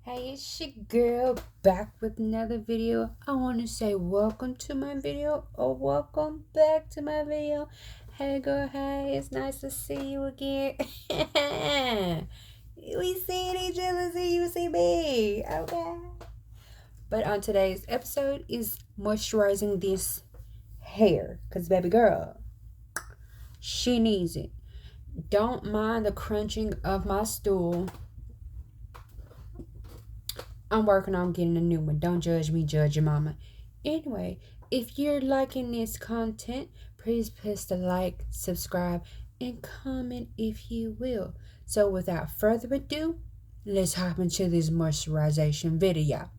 Hey, it's your girl back with another video. I want to say welcome to my video or welcome back to my video. Hey girl, hey, it's nice to see you again. We seeing each other, see you, see me. Okay. But on today's episode is moisturizing this hair. Because baby girl, she needs it. Don't mind the crunching of my stool. I'm working on getting a new one. Don't judge me, judge your mama. Anyway, if you're liking this content, please press the like, subscribe, and comment if you will. So without further ado, let's hop into this moisturization video.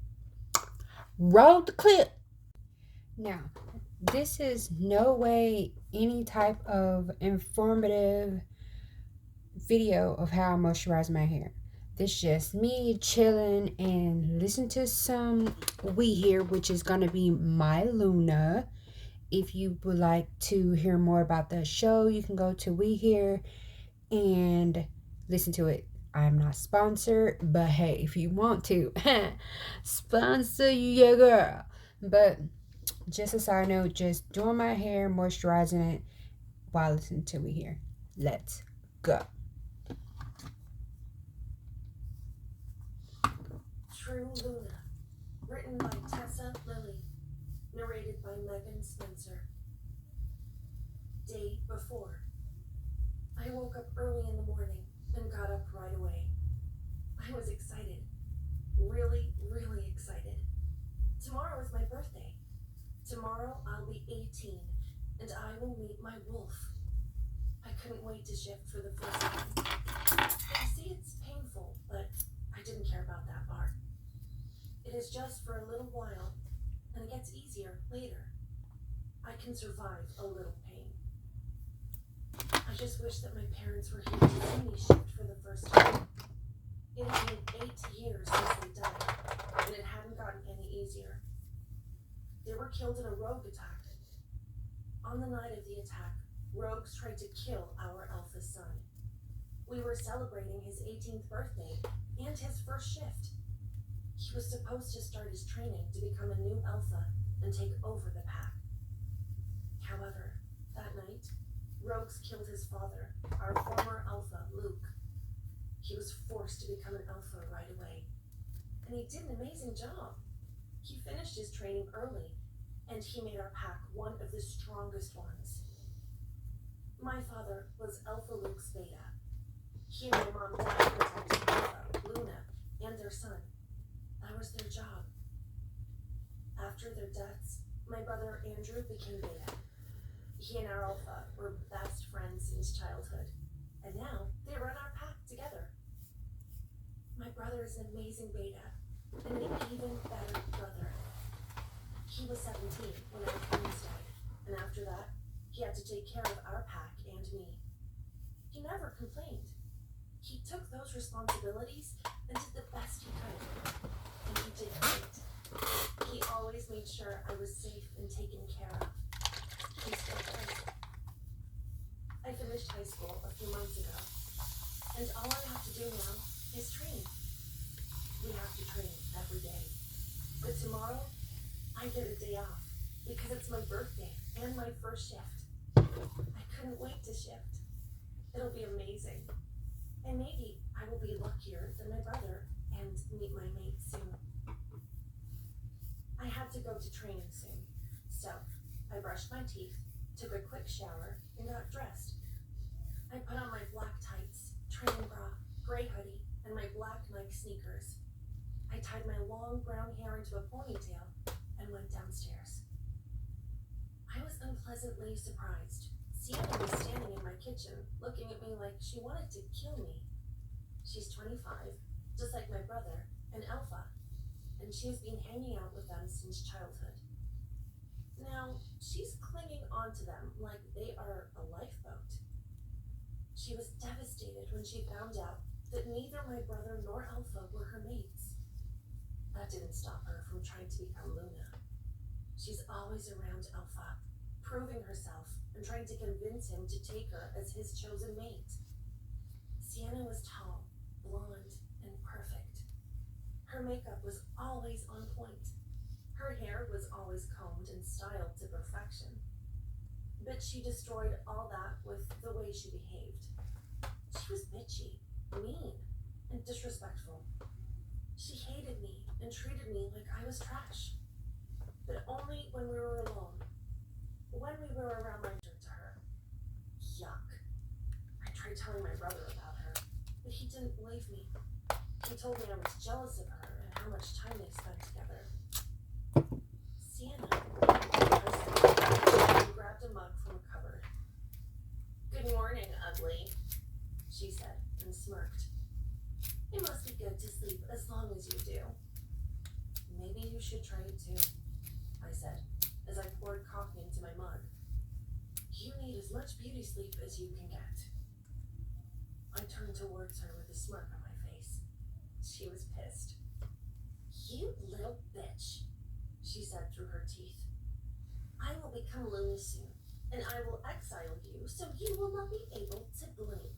Roll the clip. Now, this is no way any type of informative video of how I moisturize my hair. This just me chilling and listen to some Wehear, which is gonna be my Luna. If you would like to hear more about the show, you can go to Wehear and listen to it. I'm not sponsored, but hey, if you want to, sponsor you, your girl. But just a side note, just doing my hair, moisturizing it while listening to Wehear. Let's go. True Luna, written by Tessa Lilly, narrated by Megan Spencer. Day before. I woke up early in the morning and got up right away. I was excited. Really, really excited. Tomorrow is my birthday. Tomorrow I'll be 18 and I will meet my wolf. I couldn't wait to shift for the first time. They say it's painful, but I didn't care about that part. It is just for a little while, and it gets easier later. I can survive a little pain. I just wish that my parents were here to see me shift for the first time. It had been 8 years since they died, and it hadn't gotten any easier. They were killed in a rogue attack. On the night of the attack, rogues tried to kill our alpha son. We were celebrating his 18th birthday and his first shift. He was supposed to start his training to become a new alpha and take over the pack. However, that night, rogues killed his father, our former alpha, Luke. He was forced to become an alpha right away, and he did an amazing job. He finished his training early, and he made our pack one of the strongest ones. My father was Alpha Luke's beta. He and my mom died protecting Alpha, Luna, and their son. That was their job. After their deaths, my brother Andrew became beta. He and our alpha were best friends since childhood, and now they run our pack together. My brother is an amazing beta, and an even better brother. He was 17 when our parents died, and after that, he had to take care of our pack and me. He never complained. He took those responsibilities and did the best he could, and he did great. He always made sure I was safe and taken care of. He still does. I finished high school a few months ago, and all I have to do now is train. We have to train every day. But tomorrow, I get a day off because it's my birthday and my first shift. I couldn't wait to shift. It'll be amazing. And maybe I will be luckier than my brother and meet my mate soon. I had to go to training soon, so I brushed my teeth, took a quick shower, and got dressed. I put on my black tights, training bra, gray hoodie, and my black Nike sneakers. I tied my long brown hair into a ponytail and went downstairs. I was unpleasantly surprised. Sienna was standing in my kitchen, looking at me like she wanted to kill me. She's 25, just like my brother, and Alpha, and she's been hanging out with them since childhood. Now, she's clinging onto them like they are a lifeboat. She was devastated when she found out that neither my brother nor Alpha were her mates. That didn't stop her from trying to become Luna. She's always around Alpha, proving herself and trying to convince him to take her as his chosen mate. Sienna was tall, blonde, and perfect. Her makeup was always on point. Her hair was always combed and styled to perfection. But she destroyed all that with the way she behaved. She was bitchy, mean, and disrespectful. She hated me and treated me like I was trash. But only when we were alone. When we were around my to her. Yuck. I tried telling my brother about her, but he didn't believe me. He told me I was jealous of her and how much time they spent together. Sienna, I grabbed a mug from a cupboard. Good morning, ugly, she said and smirked. It must be good to sleep as long as you do. Maybe you should try it too, I said, as I poured coffee into my mug. You need as much beauty sleep as you can get. I turned towards her with a smirk on my face. She was pissed. You little bitch, she said through her teeth. I will become Looney soon, and I will exile you so you will not be able to blink.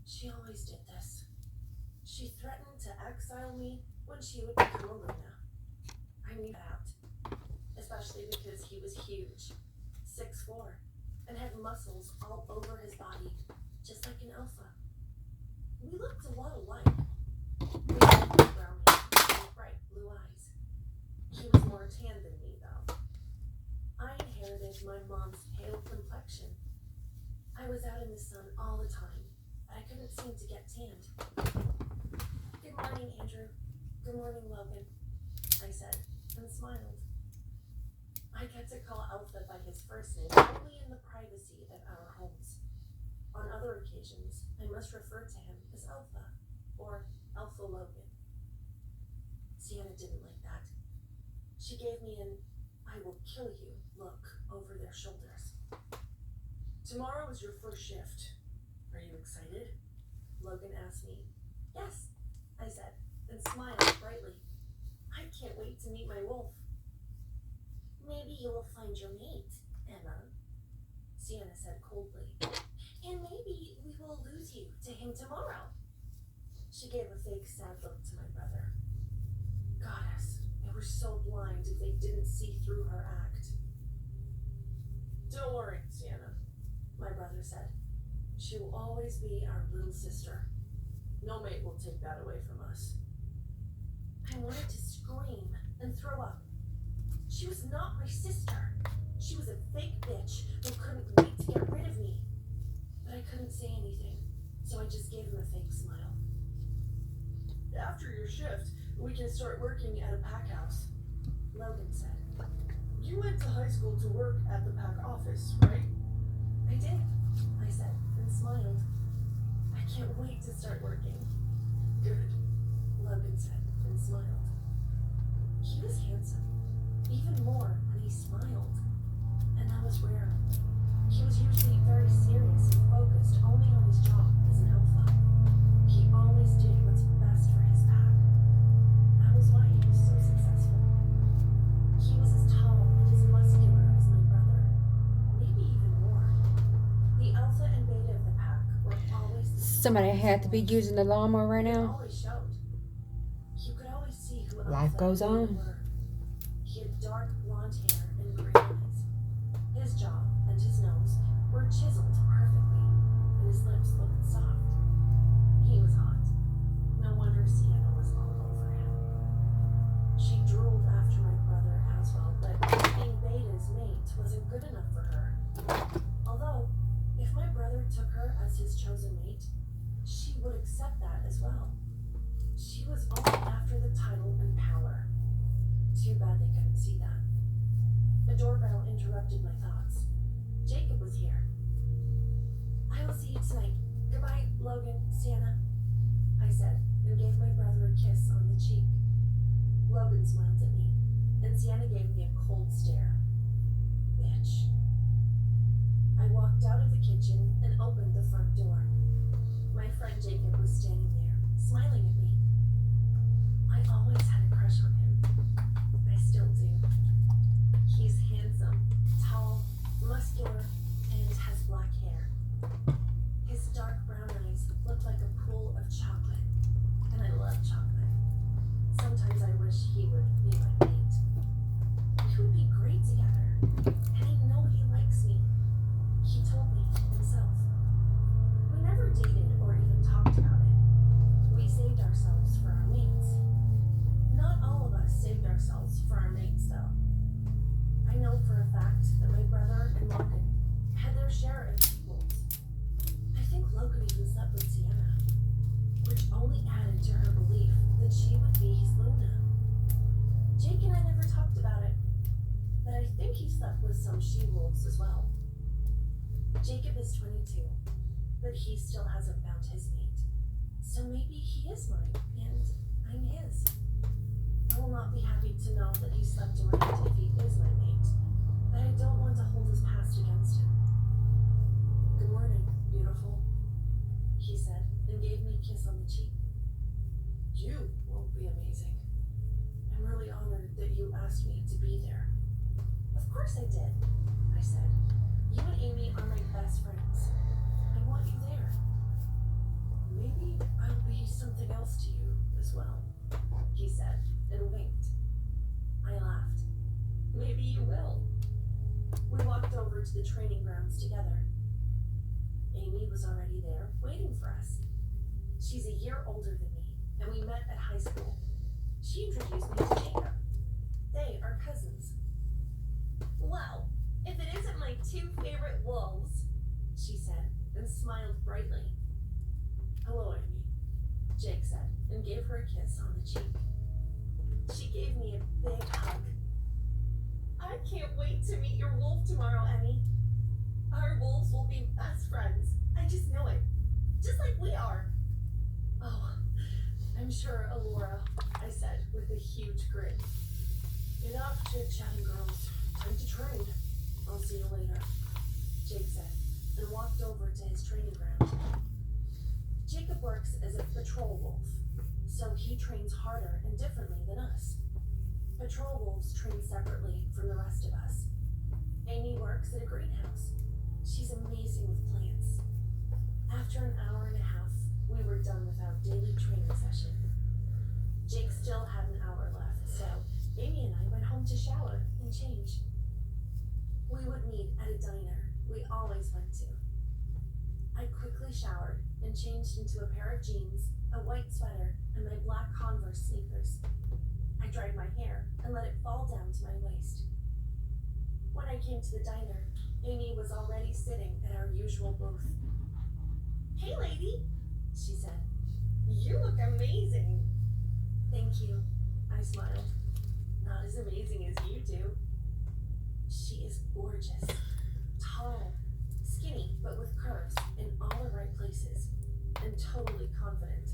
She always did this. She threatened to exile me when she would become a Luna. I knew that, especially because he was huge, 6'4", and had muscles all over his body, just like an alpha. We looked a lot alike. We had brown hair and bright blue eyes. He was more tan than me, though. I inherited my mom's pale complexion. I was out in the sun all the time, but I couldn't seem to get tanned. Good morning, Andrew. Good morning, Logan, I said, and smiled. I get to call Alpha by his first name only in the privacy of our homes. On other occasions, I must refer to him as Alpha, or Alpha Logan. Sienna didn't like that. She gave me an I will kill you look over their shoulders. Tomorrow is your first shift. Are you excited? Logan asked me. Yes, I said, and smiled brightly. I can't wait to meet my wolf. Maybe you will find your mate, Emma, Sienna said coldly. And maybe we will lose you to him tomorrow. She gave a fake sad look to my brother. Goddess, they were so blind if they didn't see through her act. Don't worry, Sienna, my brother said. She will always be our little sister. No mate will take that away from us. I wanted to scream and throw up. She was not my sister. She was a fake bitch who couldn't wait to get rid of me. But I couldn't say anything, so I just gave him a fake smile. After your shift, we can start working at a pack house, Logan said. You went to high school to work at the pack office, right? I did, I said, and smiled. I can't wait to start working. Good, Logan said, and smiled. He was handsome, even more when he smiled, and that was rare. He was usually very serious and focused only on his job as an alpha. He always did what's best for his pack. That was why he was so successful. He was as tall and as muscular as my brother, maybe even more. The alpha and beta of the pack were always the same. Somebody had to be using the lawnmower right It now. always showed. You could always see who Life alpha goes and beta on. were. He had dark blonde hair and gray eyes. His jaw and his nose were chiseled perfectly, and his lips looked soft. He was hot. No wonder Sienna was all over him. She drooled after my brother as well, but being Beta's mate wasn't good enough for her. Although, if my brother took her as his chosen mate, she would accept that as well. She was only after the title and power. Too bad they couldn't see that. The doorbell interrupted my thoughts. Jacob was here. I will see you tonight. Goodbye, Logan, Sienna, I said, and gave my brother a kiss on the cheek. Logan smiled at me, and Sienna gave me a cold stare. Bitch. I walked out of the kitchen and opened the front door. My friend Jacob was standing there, smiling at me. I always had a crush on him. I still do. He's handsome, tall, muscular, and has black hair. His dark brown eyes look like a pool of chocolate, and I love chocolate. as well. Jacob is 22, but he still hasn't found his mate. So maybe he is mine, and I'm his. I will not be happy to know that he slept around if he is my mate, but I don't want to hold his past against him. Good morning, beautiful, he said, and gave me a kiss on the cheek. You will be amazing. I'm really honored that you asked me to be there. Of course I did, I said. You and Amy are my best friends. I want you there. Maybe I'll be something else to you as well, he said, and winked. I laughed. Maybe you will. We walked over to the training grounds together. Amy was already there, waiting for us. She's a year older than me, and we met at high school. She introduced me to Jacob. They are cousins. Well, if it isn't my two favorite wolves, she said, and smiled brightly. Hello, Amy, Jake said, and gave her a kiss on the cheek. She gave me a big hug. I can't wait to meet your wolf tomorrow, Emmy. Our wolves will be best friends. I just know it. Just like we are. Oh, I'm sure, Alora, I said with a huge grin. Enough chit-chatting, girls. Time to train. I'll see you later, Jake said, and walked over to his training ground. Jacob works as a patrol wolf, so he trains harder and differently than us. Patrol wolves train separately from the rest of us. Amy works at a greenhouse. She's amazing with plants. After an hour and a half, we were done with our daily training session. Jake still had an hour left, so Amy and I went home to shower and change. We would meet at a diner we always went to. I quickly showered and changed into a pair of jeans, a white sweater, and my black Converse sneakers. I dried my hair and let it fall down to my waist. When I came to the diner, Amy was already sitting at our usual booth. Hey, lady, she said. You look amazing. Thank you, I smiled. Not as amazing as you do. She is gorgeous, tall, skinny, but with curves in all the right places, and totally confident.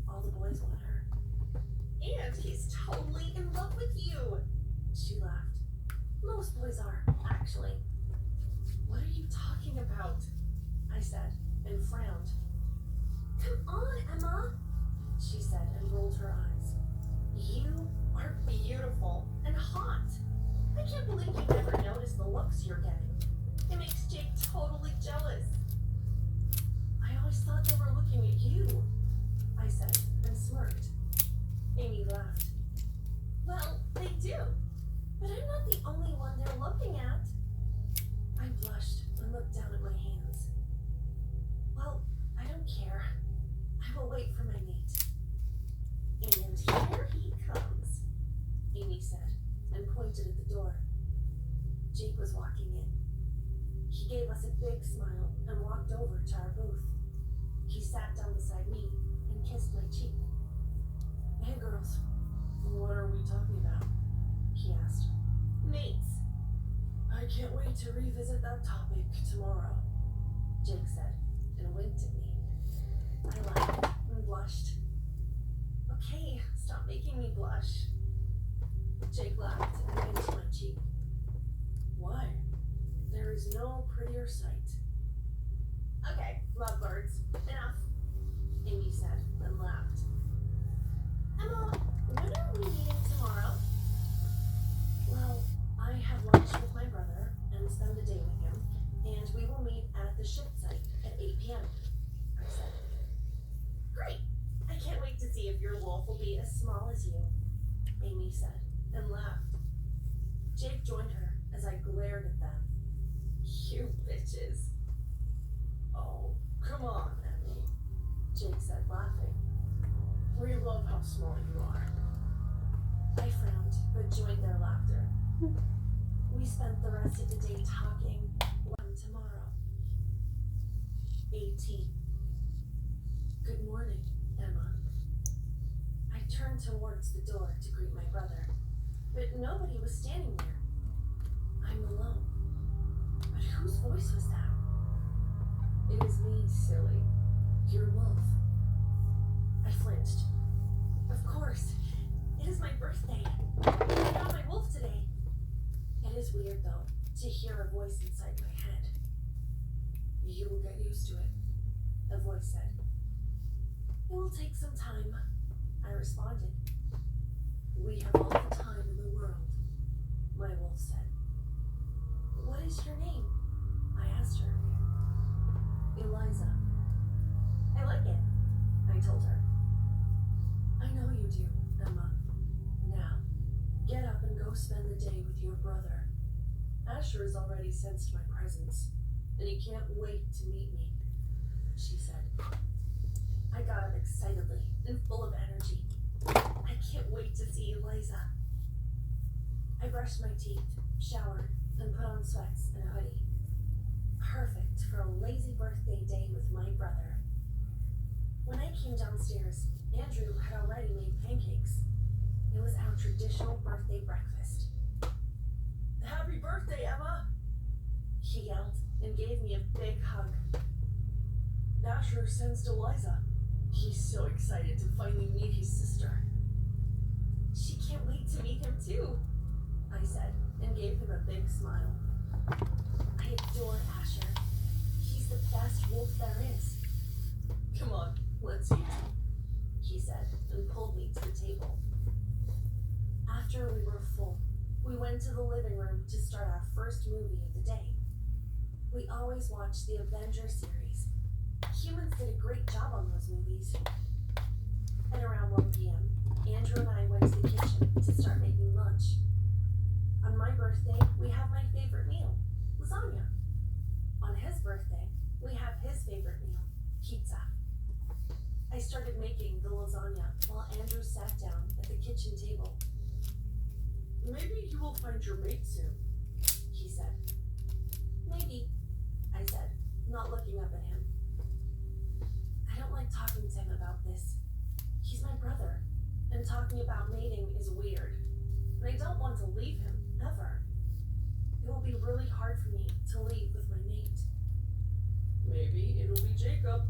All the boys want her. And he's totally in love with you, she laughed. Most boys are, actually. What are you talking about? I said, and frowned. Come on, Emma, she said, and rolled her eyes. You are beautiful and hot. I can't believe you never noticed the looks you're getting. It makes Jake totally jealous. I always thought they were looking at you, I said, and smirked. Amy laughed. Well, they do, but I'm not the only one they're looking at. I blushed and looked down at my hands. Well, I don't care. I will wait for my mate. And here he comes, Amy said, and pointed at the door. Jake was walking in. He gave us a big smile and walked over to our booth. He sat down beside me and kissed my cheek. Hey girls, what are we talking about? He asked. Mates. I can't wait to revisit that topic tomorrow, Jake said, and winked at me. I laughed and blushed. Okay, stop making me blush. Jake laughed and winked my cheek. Why? There is no prettier sight. Okay, lovebirds, enough, Amy said and laughed. Emma, when are we meeting tomorrow? Well, I have lunch with my brother and spend the day with him, and we will meet at the ship site at 8 p.m., I said. Great! I can't wait to see if your wolf will be as small as you, Amy said, and laughed. Jake joined her as I glared at them. You bitches. Oh, come on, Emmy, Jake said, laughing. We love how small you are. I frowned, but joined their laughter. We spent the rest of the day talking. Tomorrow. AT. Good morning, Emma. I turned towards the door to greet my brother, but nobody was standing there. I'm alone. But whose voice was that? It is me, silly. Your wolf. I flinched. Of course. It is my birthday. I got my wolf today. It is weird, though, to hear a voice inside my head. You will get used to it, the voice said. It will take some time, I responded. We have all the time in the world, my wolf said. What is your name? I asked her. Eliza. I like it, I told her. I know you do, Emma. Now, get up and go spend the day with your brother. Asher has already sensed my presence, and he can't wait to meet me, she said. I got up excitedly and full of energy. I can't wait to see Eliza. I brushed my teeth, showered, and put on sweats and a hoodie. Perfect for a lazy birthday day with my brother. When I came downstairs, Andrew had already made pancakes. It was our traditional birthday breakfast. Happy birthday, Emma! He yelled and gave me a big hug. Asher sensed Eliza. He's so excited to finally meet his sister. She can't wait to meet him too, I said, and gave him a big smile. I adore Asher. He's the best wolf there is. Come on, let's eat, he said, and pulled me to the table. After we were full, we went to the living room to start our first movie of the day. We always watch the Avengers series. Humans did a great job on those movies. At around 1 p.m., Andrew and I went to the kitchen to start making lunch. On my birthday, we have my favorite meal, lasagna. On his birthday, we have his favorite meal, pizza. I started making the lasagna while Andrew sat down at the kitchen table. Maybe you will find your mate soon, he said. Maybe, I said, not looking up at him. I don't like talking to him about this. He's my brother, and talking about mating is weird. And I don't want to leave him, ever. It will be really hard for me to leave with my mate. Maybe it'll be Jacob,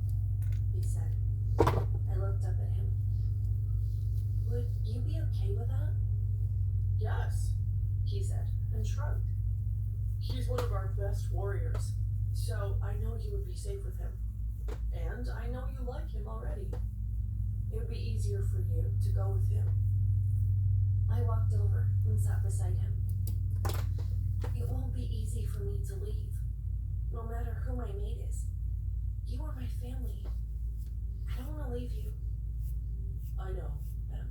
he said. I looked up at him. Would you be okay with that? Yes, he said, and shrugged. He's one of our best warriors, so I know you would be safe with him. And I know you like him already. It would be easier for you to go with him. I walked over and sat beside him. It won't be easy for me to leave, no matter who my mate is. You are my family. I don't want to leave you. I know, Em,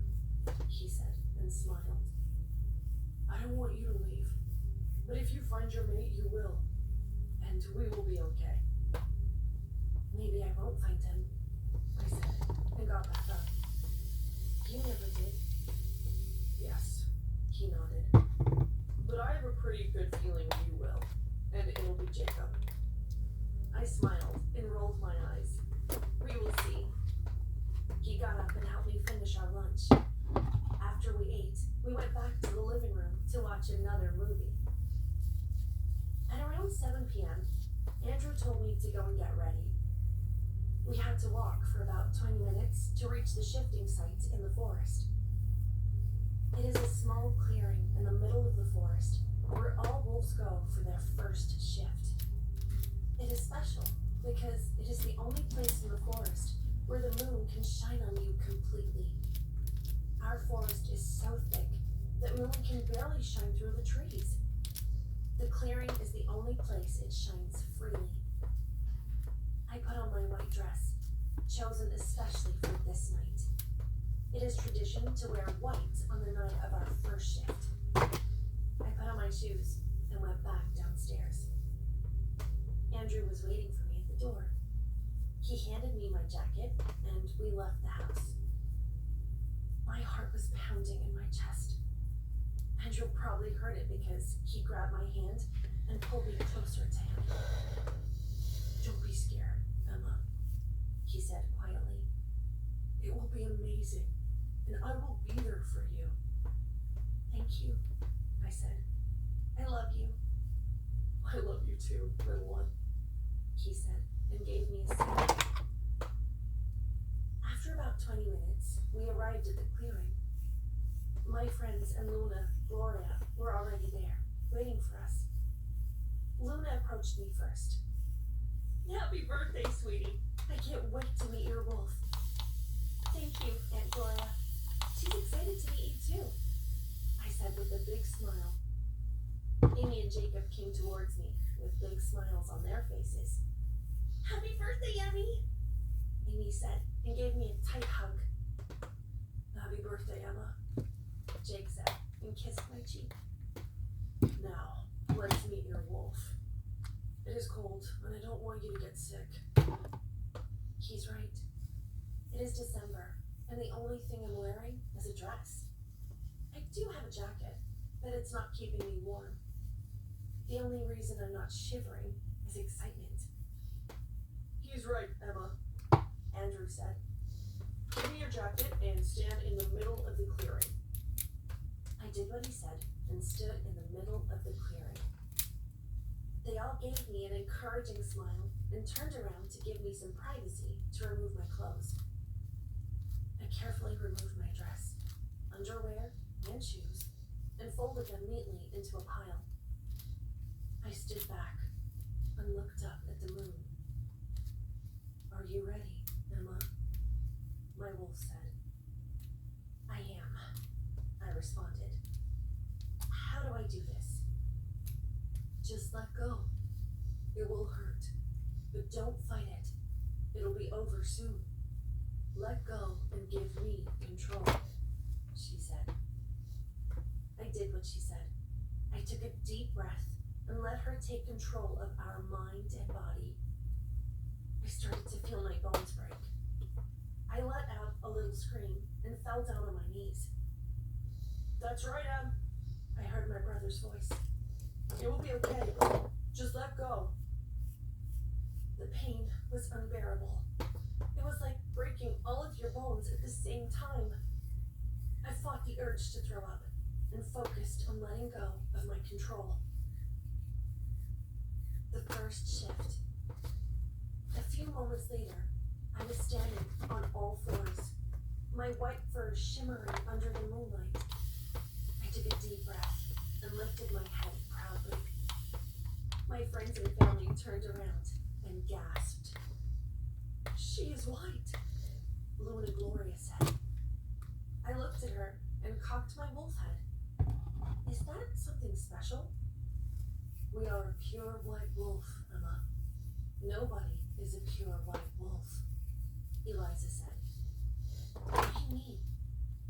he said and smiled. I don't want you to leave, but if you find your mate, you will, and we will be okay. Maybe I won't find him, I said, and got back up. You never did. Yes, he nodded. But I have a pretty good feeling you will, and it'll be Jacob. I smiled and rolled my eyes. We will see. He got up and helped me finish our lunch. After we ate, we went back to the living room to watch another movie. At around 7 p.m., Andrew told me to go and get ready. We had to walk for about 20 minutes to reach the shifting site in the forest. It is a small clearing in the middle of the forest where all wolves go for their first shift. It is special because it is the only place in the forest where the moon can shine on you completely. Our forest is so thick that moon can barely shine through the trees. The clearing is the only place it shines freely. I put on my white dress, chosen especially for this night. It is tradition to wear white on the night of our first shift. I put on my shoes and went back downstairs. Andrew was waiting for me at the door. He handed me my jacket and we left the house. My heart was pounding in my chest. Andrew probably heard it because he grabbed my hand and pulled me closer to him. Don't be scared, Emma, he said quietly. It will be amazing, and I will be there for you. Thank you, I said. I love you. I love you too, little one, he said, and gave me a seat. After about 20 minutes, we arrived at the clearing. My friends and Gloria, were already there, waiting for us. Luna approached me first. Happy birthday, sweetie. I can't wait to meet your wolf. Thank you, Aunt Gloria. She's excited to meet you too, I said with a big smile. Amy and Jacob came towards me with big smiles on their faces. Happy birthday, Emmy, Amy said and gave me a tight hug. Happy birthday, Emma, Jake said and kissed my cheek. Now, let's meet your wolf. It is cold, and I don't want you to get sick. He's right. It is December, and the only thing I'm wearing is a dress. I do have a jacket, but it's not keeping me warm. The only reason I'm not shivering is excitement. He's right, Emma, Andrew said. Give me your jacket and stand in the middle of the clearing. I did what he said and stood in the middle of the clearing. They all gave me an encouraging smile and turned around to give me some privacy to remove my clothes. I carefully removed my dress, underwear, and shoes, and folded them neatly into a pile. I stood back and looked up at the moon. Are you ready, Emma? My wolf said. I am, I responded. How do I do this? Just let go. It will hurt, but don't fight it. It'll be over soon. Let go and give me control, she said. I did what she said. I took a deep breath and let her take control of our mind and body. I started to feel my bones break. I let out a little scream and fell down on my knees. That's right, Em, I heard my brother's voice. It will be okay. Just let go. The pain was unbearable. It was like breaking all of your bones at the same time. I fought the urge to throw up and focused on letting go of my control. The first shift. A few moments later, I was standing on all fours, my white fur shimmering under the moonlight. I took a deep breath and lifted my head proudly. My friends and family turned around and gasped. She is white, Luna Gloria said. I looked at her and cocked my wolf head. Is that something special? We are a pure white wolf, Emma. Nobody is a pure white wolf, Eliza said. What do you mean?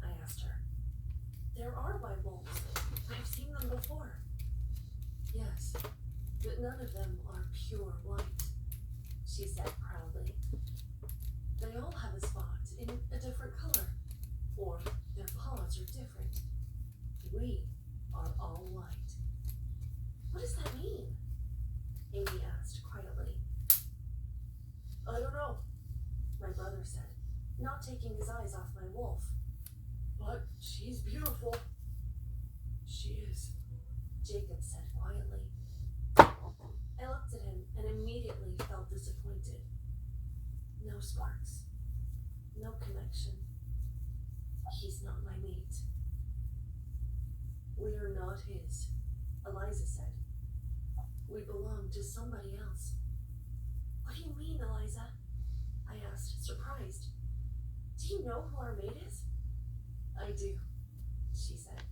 I asked her. There are white wolves. I've seen them before. Yes, but none of them are pure white, she said proudly. They all have a spot in a different color, or their paws are different. We are all white. What does that mean? Amy asked quietly. I don't know, my brother said, not taking his eyes off my wolf. But she's beautiful. She is, Jacob said quietly. I looked at him and immediately felt disappointed. No sparks. No connection. He's not my mate. We are not his, Eliza said. We belong to somebody else. What do you mean, Eliza? I asked, surprised. Do you know who our mate is? I do, she said.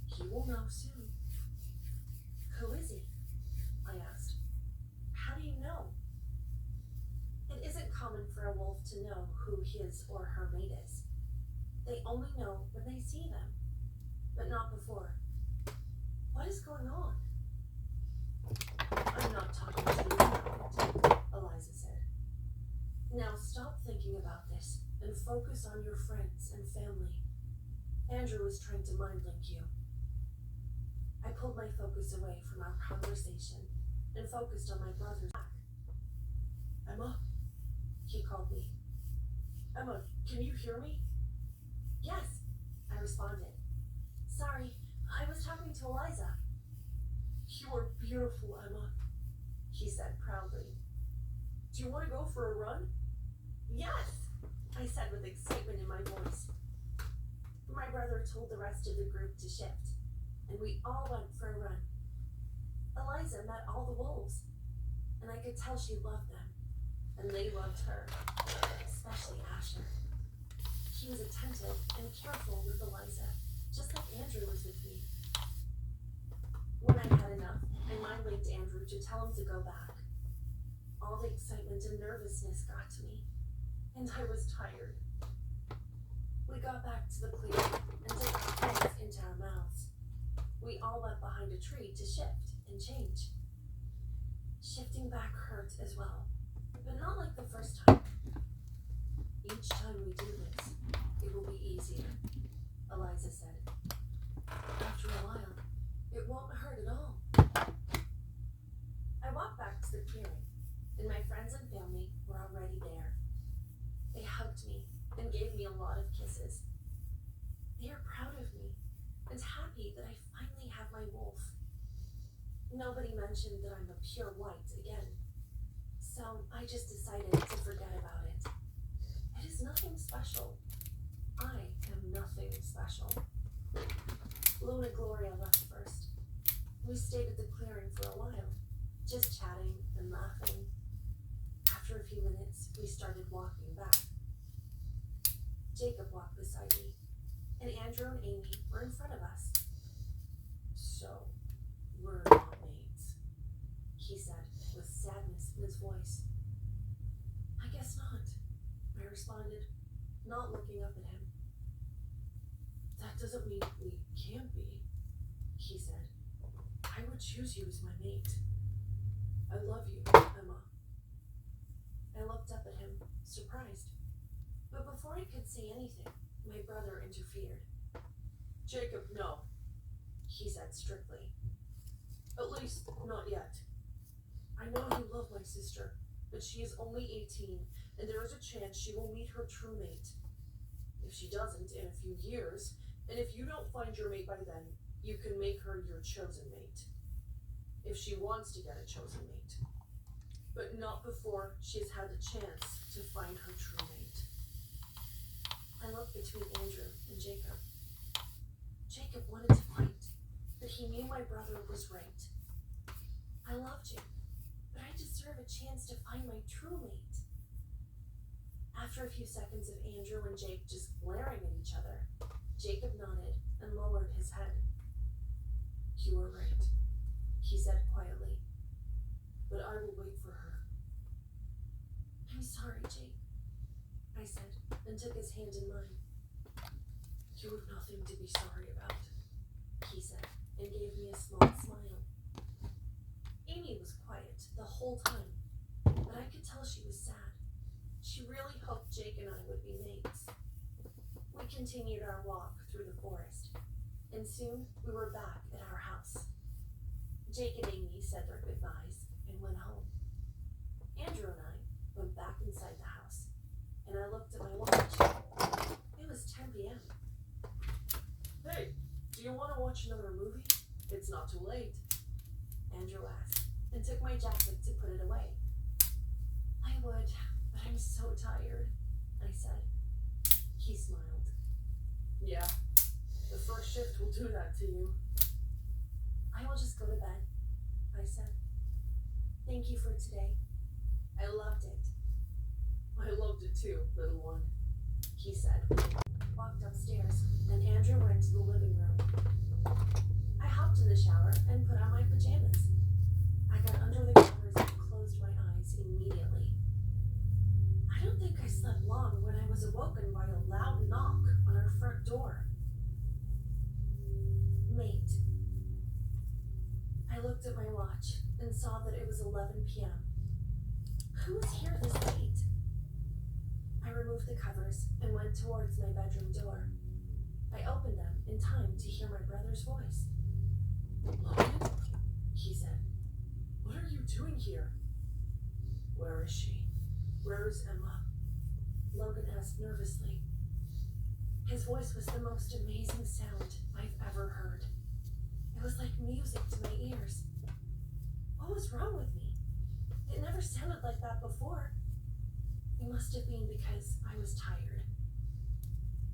He will know soon. Who is he? I asked. How do you know? It isn't common for a wolf to know who his or her mate is. They only know when they see them, but not before. What is going on? I'm not talking to you about it, Eliza said. Now stop thinking about this and focus on your friends and family. Andrew is trying to mind link you. I pulled my focus away from our conversation and focused on my brother's back. Emma, he called me. Emma, can you hear me? Yes, I responded. Sorry, I was talking to Eliza. You are beautiful, Emma. he said proudly. Do you want to go for a run? Yes, I said with excitement in my voice. My brother told the rest of the group to shift, and we all went for a run. Eliza met all the wolves, and I could tell she loved them, and they loved her, especially Asher. He was attentive and careful with Eliza, just like Andrew was with me. When I had enough, I mind-linked Andrew to tell him to go back. All the excitement and nervousness got to me, and I was tired. We got back to the clearing and took our hands into our mouths. We all went behind a tree to shift and change. Shifting back hurt as well, but not like the first time. Each time we do this, it will be easier, Eliza said. After a while, it won't hurt at all. I walked back to the clearing, and my friends and family were already there. They hugged me and gave me a lot of kisses. They are proud of me and happy that I finally have my wolf. Nobody mentioned that I'm a pure white again, so I just decided to forget about it. It is nothing special. I am nothing special. Luna Gloria left first. We stayed at the clearing for a while, just chatting and laughing. After a few minutes, we started walking back. Jacob walked beside me, and Andrew and Amy were in front of us. So, we're not mates, he said with sadness in his voice. I guess not, I responded, not looking up at him. That doesn't mean we can't be, he said. I would choose you as my mate. I love you, Emma. I looked up at him, surprised. But before I could say anything, my brother interfered. Jacob, no, he said strictly. At least, not yet. I know you love my sister, but she is only 18, and there is a chance she will meet her true mate. If she doesn't in a few years, and if you don't find your mate by then, you can make her your chosen mate. If she wants to get a chosen mate. But not before she has had a chance to find her true mate. I looked between Andrew and Jacob. Jacob wanted to fight, but he knew my brother was right. I loved you, but I deserve a chance to find my true mate. After a few seconds of Andrew and Jake just glaring at each other, Jacob nodded and lowered his head. You were right, he said quietly, but I will wait for her. I'm sorry, Jake, I said, and took his hand in mine. You have nothing to be sorry about, he said, and gave me a small smile. Amy was quiet the whole time, but I could tell she was sad. She really hoped Jake and I would be mates. We continued our walk through the forest, and soon we were back at our house. Jake and Amy said their goodbyes and went home. Andrew and I went back inside the house, and I looked at my watch. It was 10 p.m. Hey, do you want to watch another movie? It's not too late, Andrew asked, and took my jacket to put it away. I would, but I'm so tired, I said. He smiled. Yeah, the first shift will do that to you. I will just go to bed, I said. Thank you for today. I loved it. I loved it too, little one, he said. Walked upstairs, and Andrew went to the living room. I hopped in the shower and put on my pajamas. I got under the covers and closed my eyes immediately. I don't think I slept long when I was awoken by a loud knock on our front door. Mate. I looked at my watch and saw that it was 11 p.m. Who was here this late? I removed the covers and went towards my bedroom door. I opened them in time to hear my brother's voice. Logan? He said. What are you doing here? Where is she? Where is Emma? Logan asked nervously. His voice was the most amazing sound I've ever heard. It was like music to my ears. What was wrong with me? It never sounded like that before. It must have been because I was tired.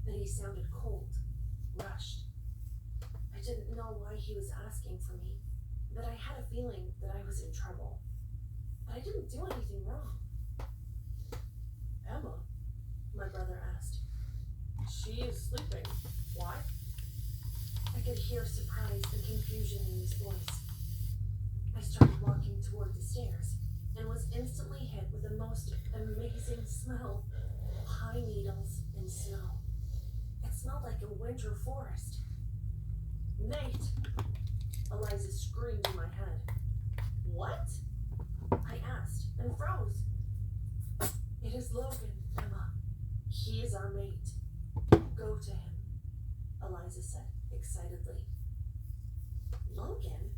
That he sounded cold, rushed. I didn't know why he was asking for me, but I had a feeling that I was in trouble. But I didn't do anything wrong. Emma, my brother asked. She is sleeping. Why? I could hear surprise and confusion in his voice. I started walking toward the stairs and was instantly hit with the most amazing smell of pine needles and snow. It smelled like a winter forest. Nate! Eliza screamed in my head. What? I asked and froze. It is Logan, Emma. He is our mate. Go to him, Eliza said excitedly. Logan?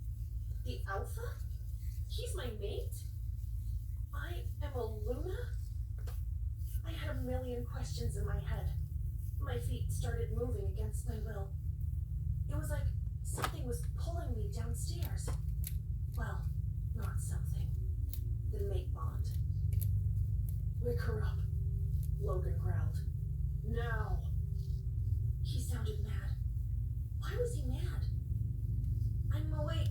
The Alpha? He's my mate? I am a Luna? I had a million questions in my head. My feet started moving against my will. It was like something was pulling me downstairs. Well, not something. The mate bond. Wake her up, Logan growled. Now! He sounded mad. Why was he mad? I'm awake,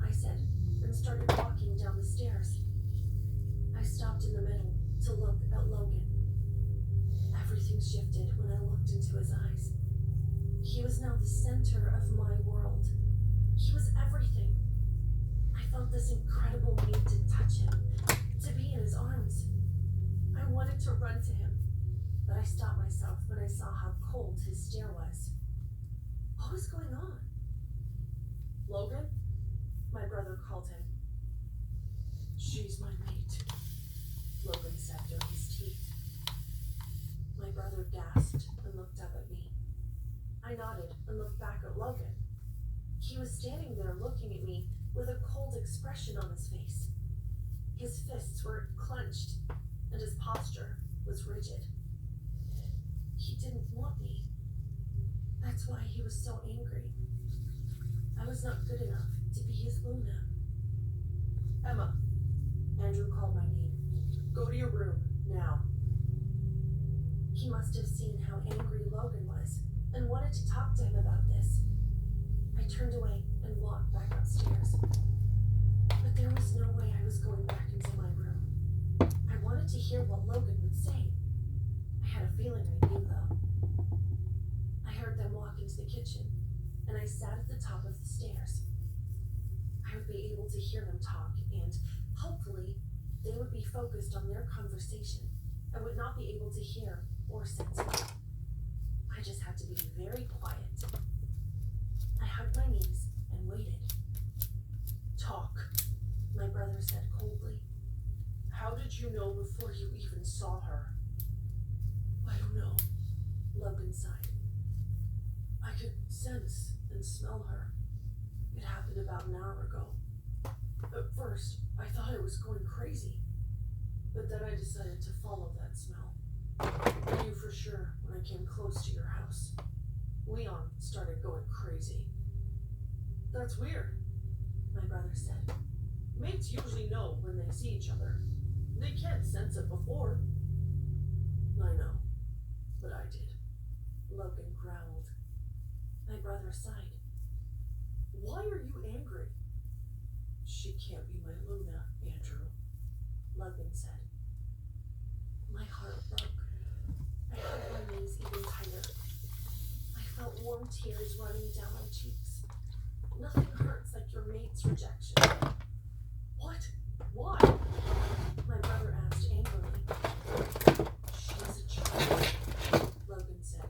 I said, and started walking down the stairs. I stopped in the middle to look at Logan. Everything shifted when I looked into his eyes. He was now the center of my world. He was everything. I felt this incredible need to touch him, to be in his arms. I wanted to run to him, but I stopped myself when I saw how cold his stare was. What was going on? Logan? My brother called him. She's my mate, Logan said through his teeth. My brother gasped and looked up at me. I nodded and looked back at Logan. He was standing there looking at me with a cold expression on his face. His fists were clenched and his posture was rigid. He didn't want me. That's why he was so angry. I was not good enough to be his Luna. Emma, Andrew called my name. Go to your room, now. He must have seen how angry Logan was and wanted to talk to him about this. I turned away and walked back upstairs. But there was no way I was going back into my room. I wanted to hear what Logan would say. I had a feeling I knew, though. I heard them walk into the kitchen, and I sat at the top of the stairs. I would be able to hear them talk, and hopefully they would be focused on their conversation and would not be able to hear or sense me. I just had to be very quiet. I hugged my knees and waited. Talk, my brother said coldly. How did you know before you even saw her? I don't know, Logan sighed. I could sense and smell her. It happened about an hour ago. At first, I thought I was going crazy, but then I decided to follow that smell. I knew for sure when I came close to your house. Leon started going crazy. That's weird, my brother said. Mates usually know when they see each other. They can't sense it before. I know, but I did. Logan growled. My brother sighed. Why are you angry? She can't be my Luna, Andrew, Logan said. My heart broke. I hugged my knees even tighter. I felt warm tears running down my cheeks. Nothing hurts like your mate's rejection. What? Why? My brother asked angrily. She's a child, Logan said.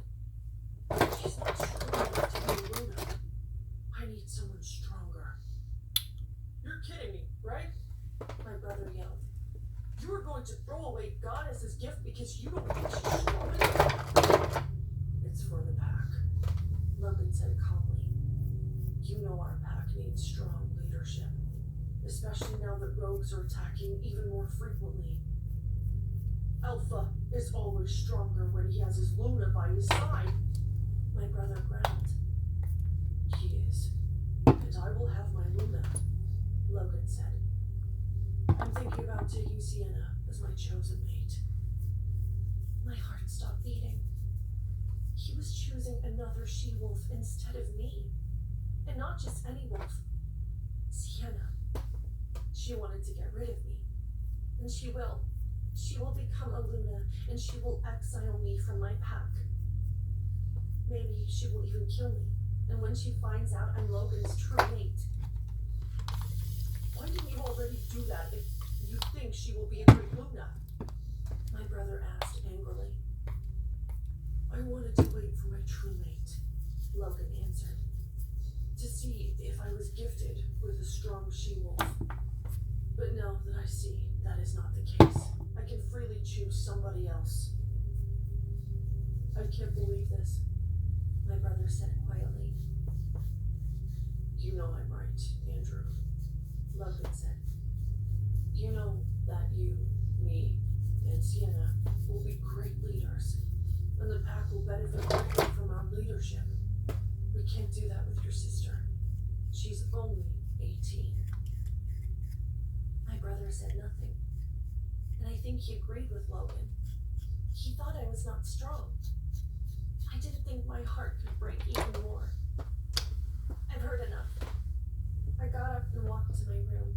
She's not strong enough to be Luna. I need someone stronger. You're kidding me, right? My brother yelled. You are going to throw away Goddess's gift because you don't think she's strong enough? It's for the pack, Logan said calmly. You know our pack needs strong leadership, especially now that rogues are attacking even more frequently. Alpha is always stronger when he has his Luna by his side, my brother growled. He is, and I will have my Luna, Logan said. I'm thinking taking Sienna as my chosen mate. My heart stopped beating. He was choosing another she-wolf instead of me. And not just any wolf. Sienna. She wanted to get rid of me. And she will. She will become a Luna, and she will exile me from my pack. Maybe she will even kill me. And when she finds out I'm Logan's true mate. Why didn't you already do that if you think she will be a great Luna? My brother asked angrily. I wanted to wait for my true mate, Logan answered. To see if I was gifted with a strong she-wolf. But now that I see that is not the case, I can freely choose somebody else. I can't believe this, my brother said quietly. You know I'm right, Andrew, Logan said. You know that you, me, and Sienna will be great leaders, and the pack will benefit greatly from our leadership. We can't do that with your sister. She's only 18. My brother said nothing, and I think he agreed with Logan. He thought I was not strong. I didn't think my heart could break even more. I've heard enough. I got up and walked to my room.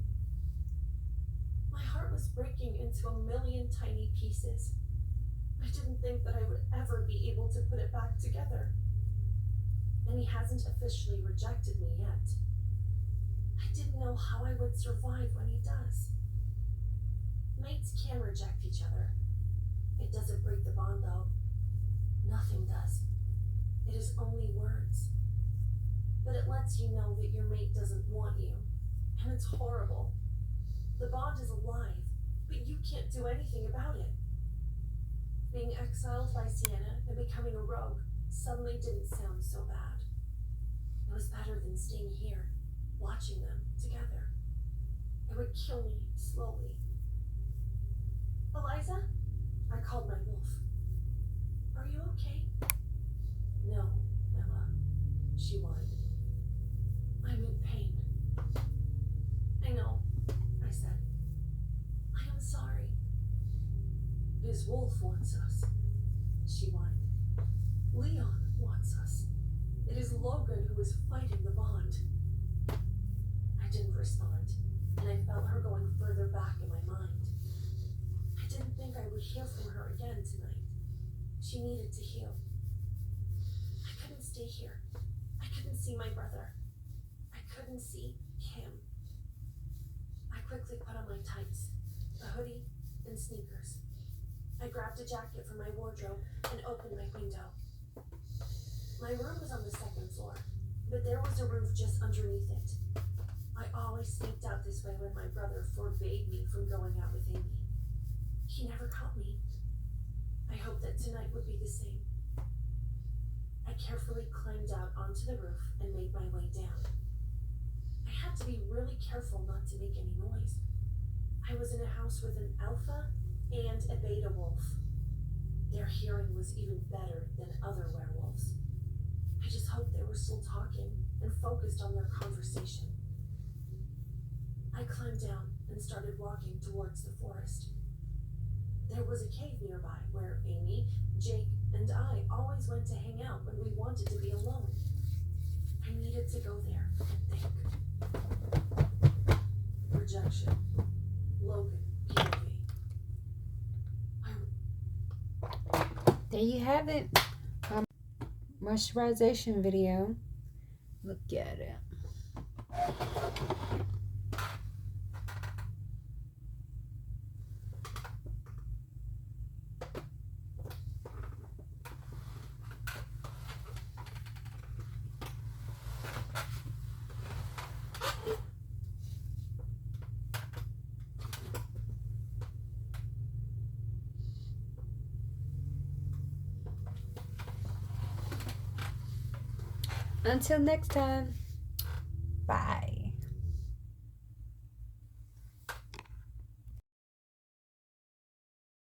My heart was breaking into a million tiny pieces. I didn't think that I would ever be able to put it back together. And he hasn't officially rejected me yet. I didn't know how I would survive when he does. Mates can reject each other. It doesn't break the bond, though. Nothing does. It is only words. But it lets you know that your mate doesn't want you. And it's horrible. The bond is alive, but you can't do anything about it. Being exiled by Sienna and becoming a rogue suddenly didn't sound so bad. It was better than staying here, watching them together. It would kill me slowly. Eliza? I called my wolf. Are you okay? No, Emma, she whined. I'm in pain. I know, I said. I am sorry. His wolf wants us, she whined. Leon wants us. It is Logan who is fighting the bond. I didn't respond, and I felt her going further back in my mind. I didn't think I would hear from her again tonight. She needed to heal. I couldn't stay here. I couldn't see my brother. I couldn't see him. I quickly put on my tights, a hoodie, and sneakers. I grabbed a jacket from my wardrobe and opened my window. My room was on the second floor, but there was a roof just underneath it. I always sneaked out this way when my brother forbade me from going out with Amy. He never caught me. I hoped that tonight would be the same. I carefully climbed out onto the roof and made my way down. I had to be really careful not to make any noise. I was in a house with an alpha and a beta wolf. Their hearing was even better than other werewolves. I just hoped they were still talking and focused on their conversation. I climbed down and started walking towards the forest. There was a cave nearby where Amy, Jake, and I always went to hang out when we wanted to be alone. I needed to go there and think. Rejection. Logan, POV. There you have it. Moisturization video. Look at it. Until next time.